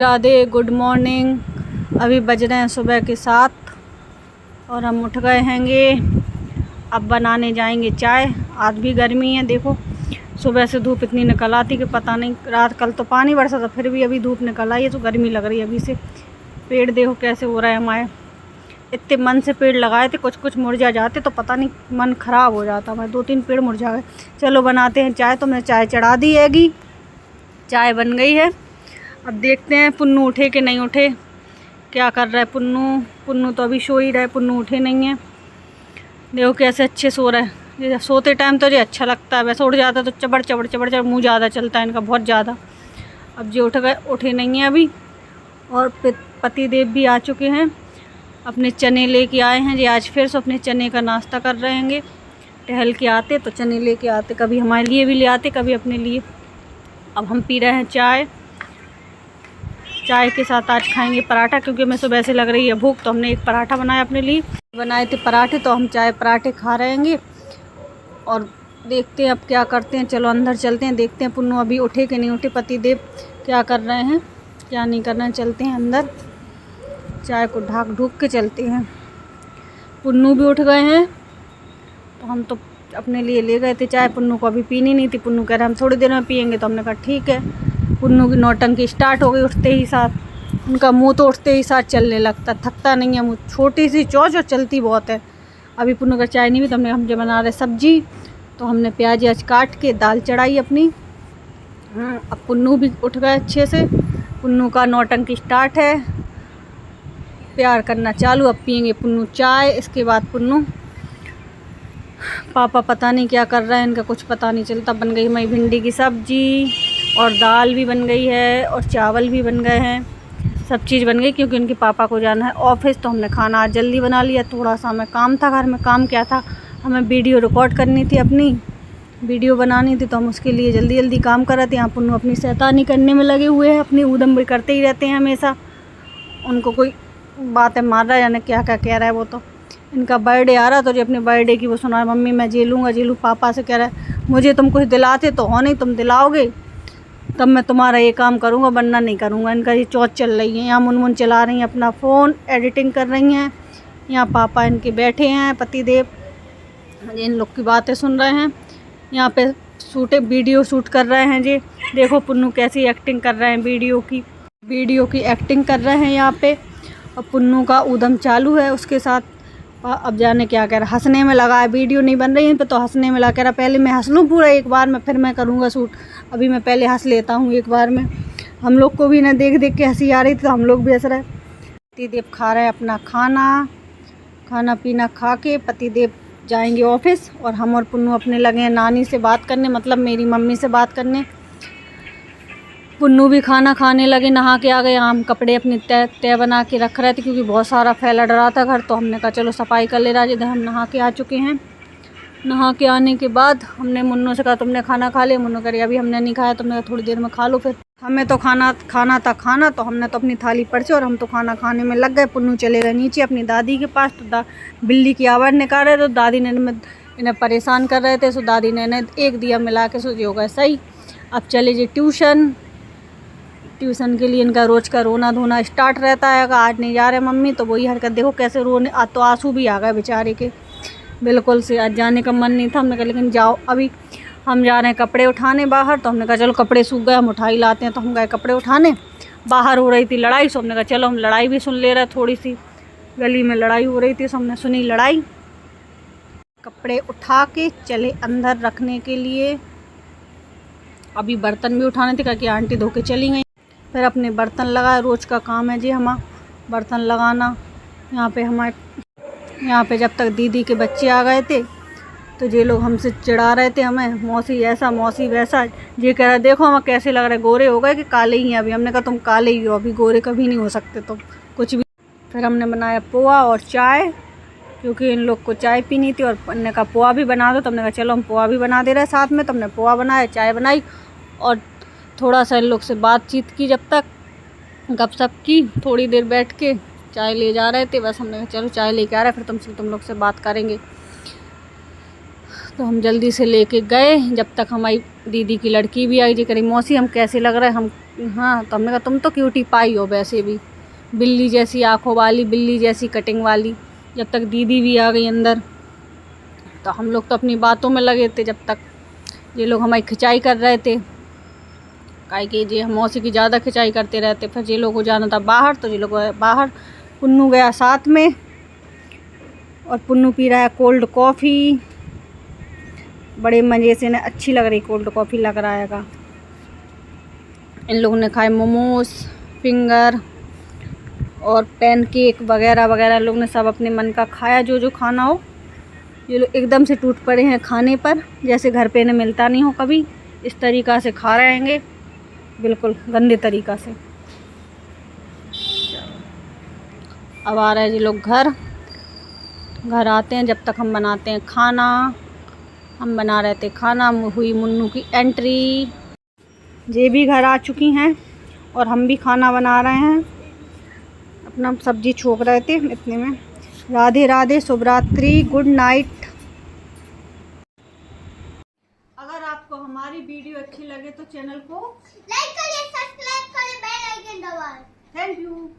Radhe, good morning. अभी बज रहे हैं सुबह के 7 और हम उठ गए हैंगे। अब बनाने जाएंगे चाय। आज भी गर्मी है, देखो सुबह से धूप इतनी निकल आती कि पता नहीं। रात कल तो पानी बरसा था, फिर भी अभी धूप निकल आई है तो गर्मी लग रही है अभी से। पेड़ देखो कैसे हो रहे हैं हमारे। इतने मन से पेड़ लगाए थे, कुछ कुछ मुरझा जाते तो पता नहीं मन ख़राब हो जाता। हमारे 2-3 पेड़ मुरझा गए। चलो बनाते हैं चाय। तो मैंने चाय चढ़ा दी हैगी, चाय बन गई है। अब देखते हैं पुन्नू उठे कि नहीं उठे, क्या कर रहा है पुन्नू। पुन्नू तो अभी सो ही रहा है, पुन्नू उठे नहीं है। देखो कैसे अच्छे सो रहा है। ये सोते टाइम तो ये अच्छा लगता है, वैसे उठ जाता तो चबड़ चबड़ चबड़ चबड़ मुँह ज़्यादा चलता है इनका, बहुत ज़्यादा। अब जो उठ गए, उठे नहीं हैं अभी। और पति देव भी आ चुके हैं, अपने चने लेके आए हैं। ये आज फिर से अपने चने का नाश्ता कर रहे हैंगे। टहल के आते तो चने लेके आते, कभी हमारे लिए भी ले आते, कभी अपने लिए। अब हम पी रहे हैं चाय। चाय के साथ आज खाएंगे पराठा, क्योंकि हमें सुबह से लग रही है भूख। तो हमने एक पराठा बनाया अपने लिए, बनाए थे पराठे, तो हम चाय पराठे खा रहे हैंगे। और देखते हैं अब क्या करते हैं। चलो अंदर चलते हैं, देखते हैं पुन्नू अभी उठे कि नहीं उठे, पति देव क्या कर रहे हैं क्या नहीं कर रहे हैं। चलते हैं अंदर, चाय को ढाक ढूक के चलते हैं। पुन्नू भी उठ गए हैं तो हम तो अपने लिए ले गए थे चाय। पुन्नू को अभी पीनी नहीं थी, पुन्नू कह रहे हम थोड़ी देर में पियेंगे, तो हमने कहा ठीक है। पुन्नू की नौटंकी स्टार्ट हो गई उठते ही साथ। उनका मुंह तो उठते ही साथ चलने लगता, थकता नहीं है मुँह। छोटी सी चोंच और चलती बहुत है। अभी पुन्नू का चाय नहीं भी, तो हम जो बना रहे सब्जी, तो हमने प्याज आज काट के दाल चढ़ाई अपनी। अब पुन्नू भी उठ गए अच्छे से। पुन्नू का नौटंकी स्टार्ट है, प्यार करना चालू। अब पियेंगे पुन्नू चाय। इसके बाद पुन्नू, पापा पता नहीं क्या कर रहे हैं, इनका कुछ पता नहीं चलता। बन गई हमारी भिंडी की सब्जी और दाल भी बन गई है और चावल भी बन गए हैं। सब चीज़ बन गई, क्योंकि उनके पापा को जाना है ऑफिस। तो हमने खाना आज जल्दी बना लिया। थोड़ा सा हमें काम था घर में। काम क्या था, हमें वीडियो रिकॉर्ड करनी थी, अपनी वीडियो बनानी थी, तो हम उसके लिए जल्दी जल्दी काम कर रहे थे। यहाँ पुन्नू अपनी शैतानी करने में लगे हुए हैं, अपनी ऊधम भी करते ही रहते हैं हमेशा। उनको कोई बातें मार रहा है, यानी क्या क्या कह रहा है वो। तो इनका बर्थडे आ रहा, तो जो अपने बर्थडे की वो सुना, मम्मी मैं जी लूँ। पापा से कह रहा है मुझे तुम कुछ दिलाते तो हो नहीं, तुम दिलाओगे तब मैं तुम्हारा ये काम करूँगा, वरना नहीं करूँगा। इनका ये चौथ चल रही है। यहाँ मुनमुन चला रही हैं अपना फ़ोन, एडिटिंग कर रही हैं। यहाँ पापा इनके बैठे हैं, पति देव इन लोग की बातें सुन रहे हैं। यहाँ पे वीडियो शूट कर रहे हैं जी। देखो पुन्नू कैसी एक्टिंग कर रहे हैं, वीडियो की एक्टिंग कर रहे हैं यहाँ पे। और पुन्नू का ऊधम चालू है उसके साथ। अब जाने क्या कह रहा, हंसने में लगा है। वीडियो नहीं बन रही है पे तो हंसने में लगा, कह रहा पहले मैं हंस लूँ पूरा एक बार में, फिर मैं करूँगा शूट। अभी मैं पहले हंस लेता हूँ एक बार में। हम लोग को भी ना देख देख के हंसी आ रही थी, तो हम लोग भी हंस रहे। पतिदेव खा रहे हैं अपना खाना पीना खा के पतिदेव जाएंगे ऑफिस। और हम और पुन्नू अपने लगे हैं नानी से बात करने, मतलब मेरी मम्मी से बात करने। पुन्नू भी खाना खाने लगे, नहा के आ गए। हम कपड़े अपने तय बना के रख रहे थे, क्योंकि बहुत सारा फैला डरा था घर। तो हमने कहा चलो सफाई कर ले रहा। इधर हम नहा के आ चुके हैं। नहा के आने के बाद हमने मुन्नू से कहा तुमने खाना खा लिया। मुन्नू कह रही अभी हमने नहीं खाया। तुमने थोड़ी देर में खा लो। फिर हमें तो खाना था, तो हमने तो अपनी थाली पर से और हम तो खाना खाने में लग गए। पुन्नू चले गए नीचे अपनी दादी के पास। तो बिल्ली की आवाज़ निकाल रहे, तो दादी ने इन्हें परेशान कर रहे थे। सो दादी ने इन्हें एक दिया मिला के सो हो गए सही। अब चले जी ट्यूशन के लिए। इनका रोज़ का रोना धोना स्टार्ट रहता है। आज नहीं जा रहे मम्मी, तो वही हरकत देखो कैसे रोने। तो आंसू भी आ गए बेचारे के बिल्कुल से। आज जाने का मन नहीं था, हमने कहा लेकिन जाओ। अभी हम जा रहे हैं कपड़े उठाने बाहर। तो हमने कहा चलो कपड़े सूख गए, हम उठा ही लाते हैं। तो हम गए कपड़े उठाने। बाहर हो रही थी लड़ाई, सो हमने कहा चलो हम लड़ाई भी सुन ले रहे। थोड़ी सी गली में लड़ाई हो रही थी, सो हमने सुनी लड़ाई। कपड़े उठा के चले अंदर रखने के लिए। अभी बर्तन भी उठाने थे, क्योंकि आंटी धो के चली गई। फिर अपने बर्तन लगाए, रोज़ का काम है जी हमारा बर्तन लगाना। यहाँ पे जब तक दीदी के बच्चे आ गए थे, तो ये लोग हमसे चिढ़ा रहे थे हमें, मौसी ऐसा मौसी वैसा। ये कह रहा देखो हमें कैसे लग रहा है, गोरे हो गए कि काले ही हैं अभी। हमने कहा तुम काले ही हो, अभी गोरे कभी नहीं हो सकते तुम कुछ भी। फिर हमने बनाया पोहा और चाय, क्योंकि इन लोग को चाय पीनी थी। और हमने कहा पोहा भी बना दो, तो हमने कहा चलो हम पोहा भी बना दे रहे साथ में। तो हमने पोहा बनाया, चाय बनाई और थोड़ा सा इन लोग से बातचीत की। जब तक गपशप की, थोड़ी देर बैठ के चाय ले जा रहे थे। बस हमने कहा चलो चाय लेके आ रहे हैं, फिर तुम लोग से बात करेंगे। तो हम जल्दी से लेके गए। जब तक हमारी दीदी की लड़की भी आई, जी करी मौसी हम कैसे लग रहे हैं, हम हाँ, तो हमने कहा तुम तो क्यूटी पाई हो वैसे भी, बिल्ली जैसी आँखों वाली, बिल्ली जैसी कटिंग वाली। जब तक दीदी भी आ गई अंदर, तो हम लोग तो अपनी बातों में लगे थे, जब तक ये लोग हमारी खिंचाई कर रहे थे। काहे कि ये मौसी की ज़्यादा खिंचाई करते रहते। फिर ये लोग को जाना था बाहर, तो ये लोग बाहर, पुन्नू गया साथ में, और पुन्नू पी रहा है कोल्ड कॉफ़ी। बड़े मज़े से ना, अच्छी लग रही कोल्ड कॉफ़ी लग रहा है। इन लोगों ने खाए मोमोज, फिंगर और पैनकेक वगैरह वगैरह। लोग ने सब अपने मन का खाया, जो जो खाना हो। ये लोग एकदम से टूट पड़े हैं खाने पर, जैसे घर पे इन्हें मिलता नहीं हो कभी। इस तरीक़ा से खा रहेंगे, बिल्कुल गंदे तरीक़ा से। अब आ रहे हैं ये लोग घर आते हैं, जब तक हम बनाते हैं खाना। हम बना रहे थे खाना, हुई मुन्नू की एंट्री। ये भी घर आ चुकी हैं और हम भी खाना बना रहे हैं। अपना सब्जी छोक रहे थे इतने में। राधे राधे, शुभ रात्रि, गुड नाइट। अगर आपको हमारी वीडियो अच्छी लगे तो चैनल को लाइक करिए, सब्सक्राइब करिए, बेल आइकन दबाएं। Thank you.